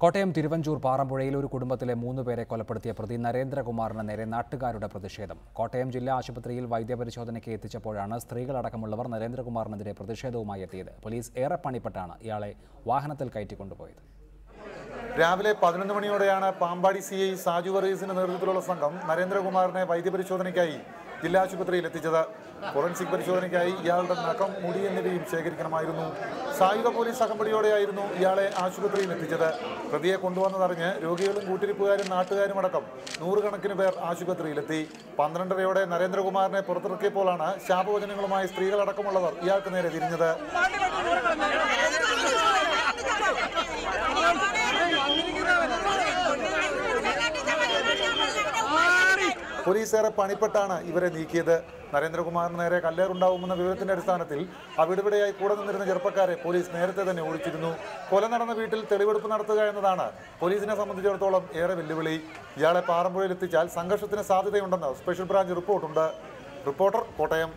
കോട്ടയം തിരുവഞ്ചൂർ പാറമ്പുഴയിൽ ഒരു കുടുംബത്തിലെ 3 പേരെ കൊലപ്പെടുത്തിയ പ്രതി നരേന്ദ്രകുമാറിന് നേരെ നാട്ടുകാരുടെ പ്രതിഷേധം. കോട്ടയം ജില്ലാ ആശുപത്രിയിൽ വൈദ്യപരിശോധനയ്ക്ക് എത്തിച്ചപ്പോഴാണ് സ്ത്രീകളടക്കമുള്ളവർ നരേന്ദ്രകുമാറിനെതിരെ പ്രതിഷേധവുമായി എത്തിയത്. പോലീസ് ഏറെ പണിപ്പെട്ടാണ് ഇയാളെ വാഹനത്തിൽ കയറ്റിക്കൊണ്ടുപോയത്. രാവിലെ 11 മണിയോടെയാണ് പാമ്പാടി CI സാജു വർഗീസിന്റെ നേതൃത്വത്തിലുള്ള സംഘം നരേന്ദ്രകുമാറിനെ വൈദ്യപരിശോധനയ്ക്കായി ജില്ലാ ആശുപത്രിയിൽ എത്തിച്ചത്. ഫോറൻസിക് പരിശോധനയ്ക്കായി ഇയാളുടെ നഖം, മുടി എന്നിവയും ശേഖരിക്കണമായിരുന്നു. സായുധ പോലീസ് അകമ്പടിയോടെയായിരുന്നു ഇയാളെ ആശുപത്രിയിൽ എത്തിച്ചത്. പ്രതിയെ കൊണ്ടുവന്നതറിഞ്ഞ് രോഗികളും കൂട്ടിരിപ്പുകാരും നാട്ടുകാരും അടക്കം 100 കണക്കിന് പേർ ആശുപത്രിയിലെത്തി. 12:30-ഓടെ നരേന്ദ്രകുമാറിനെ പുറത്തിറക്കിയപ്പോഴാണ് ശാപവചനങ്ങളുമായി സ്ത്രീകളടക്കമുള്ളവർ ഇയാൾക്ക് നേരെ തിരിഞ്ഞത്. പോലീസ് ഏറെ പണിപ്പെട്ടാണ് ഇവരെ നീക്കിയത്. നരേന്ദ്രകുമാറിന് നേരെ കല്ലേറുണ്ടാവുമെന്ന വിവരത്തിന്റെ അടിസ്ഥാനത്തിൽ അവിടെവിടെയായി കൂടെ നിന്നിരുന്ന ചെറുപ്പക്കാരെ പോലീസ് നേരത്തെ തന്നെ ഓടിച്ചിരുന്നു. കൊല നടന്ന വീട്ടിൽ തെളിവെടുപ്പ് നടത്തുക എന്നതാണ് പോലീസിനെ സംബന്ധിച്ചിടത്തോളം ഏറെ വെല്ലുവിളി. ഇയാളെ പാറമ്പുഴയിൽ എത്തിച്ചാൽ സംഘർഷത്തിന് സാധ്യതയുണ്ടെന്ന് സ്പെഷ്യൽ ബ്രാഞ്ച് റിപ്പോർട്ടുണ്ട്. റിപ്പോർട്ടർ, കോട്ടയം.